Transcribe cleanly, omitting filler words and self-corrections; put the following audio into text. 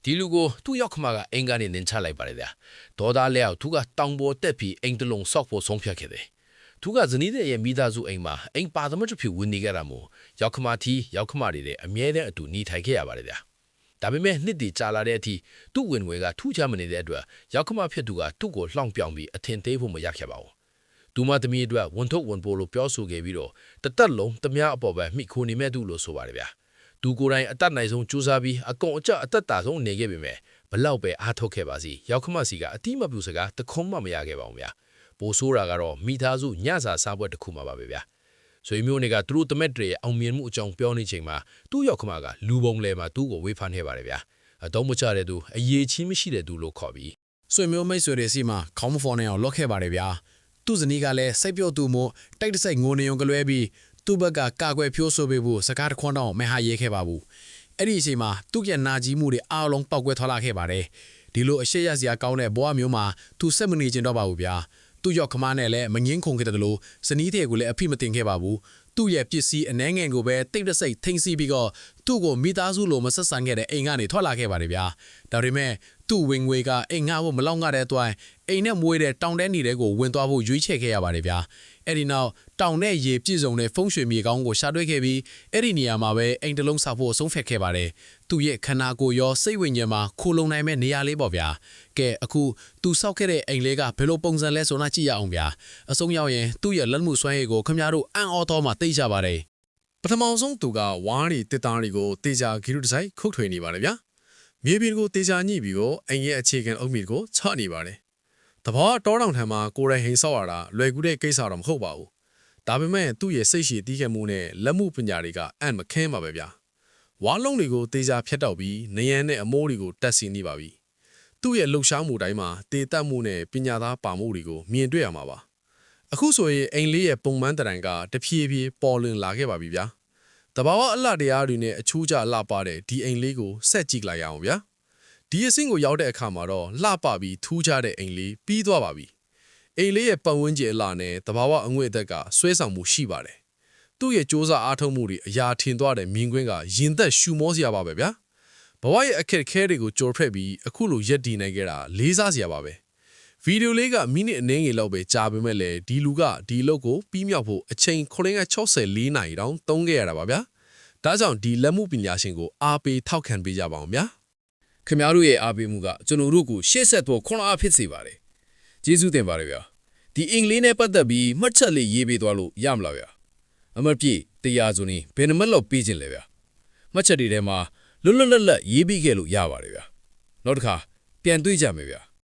ဒီလူကိုသူ့ရောက်ခမကအင်္ဂါနဲ့နင်းချလိုက်ပါတယ်ဗျာဒေါ်သားလဲအောင်သူကတောင်ပေါ်တက်ပြီးအိမ်တလုံးဆောက်ဖို့ဆုံးဖြတ်ခဲ့တယ်သူကဇနီးတဲ့ရဲ့မိသားစုအိမ်မှာအိမ်ပါသမတ်ဖြစ်ဝင်နေကြတာမို့ရောက်ခမတီရောက်ခမတွေတဲ့အမြဲတမ်းအတူနေထိုင်ခဲ့ရပါတယ်ဗျာဒါပေမဲ့နှစ်တည်ကြာလာတဲ့အထိသူ့ဝင်ငွေကထူးခြားမနေတဲ့အတွက်ရောက်ခမဖြစ်သူကသူ့ကိုလှောင်ပြောင်ပြီးအထင်သေးဖို့မရခဲ့ပါဘူးသူမသမီးအတွက်ဝန်ထုတ်ဝန်ပိုးလို့ပြောဆိုခဲ့ပြီးတော့တသက်လုံးတမအပေါ်ပဲမိခိုနေမဲ့သူလို့ဆိုပါတယ်ဗျာသူကိုယ်တိုင်အသက်နိုင်ဆုံးကြိုးစားပြီးအကုန်အကျအသက်တာဆုံးနေခဲ့ပေမဲ့ဘလောက်ပဲအားထုတ်ခဲ့ပါစီရောက်ခမစီကအတိမပြူစကားတခုံးမှမရခဲ့ပါဘူးဗျာပိုဆိုးတာကတော့မိသားစုညစာစားပွဲတစ်ခုမှပါပဲဗျာဆွေမျိုးတွေကသူတို့တမက်တွေအောင်မြင်မှုအကြောင်းပြောနေချိန်မှာသူ့ရောက်ခမကလူပုံလဲမှာသူ့ကိုဝေဖန်နေပါတယ်ဗျာအတော့မချတဲ့သူအရေးချင်းမရှိတဲ့သူလို့ခေါ်ပြီးဆွေမျိုးမိတ်ဆွေတွေစီမှာခေါင်းမဖော်နေအောင်လော့ခဲ့ပါတယ်ဗျာသူ့ဇနီးကလည်းစိတ်ပြော့သူမို့တိုက်တစိုက်ငိုနေုံကလွဲပြီးသူ့ဘက်ကကာကွယ်ဖြိုးဆိုပေးဖို့စကားတခွန်းတော့မဟာရေးခဲ့ပါဘူးအဲ့ဒီအချိန်မှာသူ့ရဲ့နာကြီးမှုတွေအားလုံးပောက်ကွဲထွက်လာခဲ့ပါတယ်ဒီလိုအရှိရစရာကောင်းတဲ့ဘဝမျိုးမှာသူစက်မနေကျင်တော့ပါဘူးဗျာသူ့ရောက်ခမနဲ့လည်းမငင်းခုန်ခဲ့တယ်လို့ဇနီးတဲ့ကိုလည်းအဖိမတင်ခဲ့ပါဘူးသူ့ရဲ့ပစ္စည်းအနှဲငယ်ကိုပဲတိတ်တဆိတ်ထိမ့်စီပြီးတော့သူ့ကိုမိသားစုလိုမဆက်ဆံခဲ့တဲ့အိမ်ကနေထွက်လာခဲ့ပါတယ်ဗျာဒါပေမဲ့သူ့ဝင်ငွေကအိမ်ငှားဖို့မလောက်ငှတဲ့အတွက်အိမ်နဲ့မွေးတဲ့တောင်တဲနေတဲ့ကိုဝင်သွားဖို့ရွေးချယ်ခဲ့ရပါတယ်ဗျာအဲ့ဒီနောက်တောင်နဲ့ရေပြည့်စုံတဲ့ဖုံးရွှေမြေကောင်းကိုရှာတွေ့ခဲ့ပြီးအဲ့ဒီနေရာမှာပဲအိမ်တလုံးဆောက်ဖို့ဆုံးဖြတ်ခဲ့ပါတယ်သူ့ရဲ့ခန္ဓာကိုယ်ရောစိတ်ဝိညာဉ်မှာခိုလုံနိုင်မဲ့နေရာလေးပေါ့ဗျာကဲအခုသူဆောက်ခဲ့တဲ့အိမ်လေးကဘယ်လိုပုံစံလဲဆိုတာကြည့်ရအောင်ဗျာအဆုံးရောက်ရင်သူ့ရဲ့လက်မှုစွမ်းရည်ကိုခင်ဗျားတို့အံ့ဩတော်မှသိကြပါတယ်ပထမဆုံးသူကဝါးရီတစ်သားတွေကိုတေချာဂီရုတစိုက်ခုတ်ထွေနေပါတယ်ဗျာမြေပြင်ကိုတေချာညှိပြီးတော့အိမ်ရဲ့အခြေခံအုတ်မြစ်ကိုချနေပါတယ်တဘောတောတောင်ထံမှာကိုယ်တိုင်ဟိန်ဆောက်ရတာလွယ်ကူတဲ့ကိစ္စတော့မဟုတ်ပါဘူးဒါပေမဲ့သူ့ရဲ့စိတ်ရှည်တီးခဲ့မှုနဲ့လက်မှုပညာတွေကအံ့မခင်းပါပဲဗျာဝါလုံးတွေကိုတေချာဖျက်တောက်ပြီးနယံနဲ့အမိုးတွေကိုတက်စီနေပါပြီသူ့ရဲ့လှုပ်ရှားမှုတိုင်းမှာတေတက်မှုနဲ့ပညာသားပါမှုတွေကိုမြင်တွေ့ရမှာပါအခုဆိုရင်အိမ်လေးရဲ့ပုံမှန်တံတိုင်းကတဖြည်းဖြည်းပေါ်လွင်လာခဲ့ပါပြီဗျာတဘာဝအလှတရားတွေနဲ့အချိုးကျလှပတဲ့ဒီအိမ်လေးကိုဆက်ကြည့်လိုက်ရအောင်ဗျာဒီအဆင့်ကိုရောက်တဲ့အခါမှာတော့လှပပြီးထူးခြားတဲ့အိမ်လေးပြီးသွားပါပြီအိမ်လေးရဲ့ပတ်ဝန်းကျင်အလှနဲ့တဘာဝအငွေ့အသက်ကဆွဲဆောင်မှုရှိပါတယ်သူ့ရဲ့စ조사အားထုတ်မှုတွေအရာထင်သွားတဲ့မြင်ကွင်းကရင်သက်ရှူမောစရာပါပဲဗျာဘဝရဲ့အခက်အခဲတွေကိုကြော်ဖက်ပြီးအခုလိုရက်တည်နိုင်ခဲ့တာလေးစားစရာပါပဲဗီဒီယိုလေးကမိနစ်အနည်းငယ်လောက်ပဲကြာပေမဲ့လည်းဒီလူကဒီလုပ်ကိုပြီးမြောက်ဖို့အချိန်964နာရီတောင်သုံးခဲ့ရတာပါဗျာဒါကြောင့်ဒီလက်မှုပညာရှင်ကိုအားပေးထောက်ခံပေးကြပါအောင်ဗျာခင်ဗျားတို့ရဲ့အားပေးမှုကကျွန်တော်တို့ကိုရှေ့ဆက်ဖို့ခွန်အားဖြစ်စေပါတယ်ကျေးဇူးတင်ပါတယ်ဗျာဒီအင်္ဂလိပ်နဲ့ပတ်သက်ပြီးမှတ်ချက်လေးရေးပေးသွားလို့ရမလားဗျာအမတ်ပြည့်တရားစွန်းနေဘယ်နှမလောက်ပေးခြင်းလဲဗျာမှတ်ချက်တွေထဲမှာလွတ်လွတ်လပ်လပ်ရေးပေးခဲ့လို့ရပါတယ်ဗျာနောက်တစ်ခါပြန်တွေ့ကြမယ်ဗျာ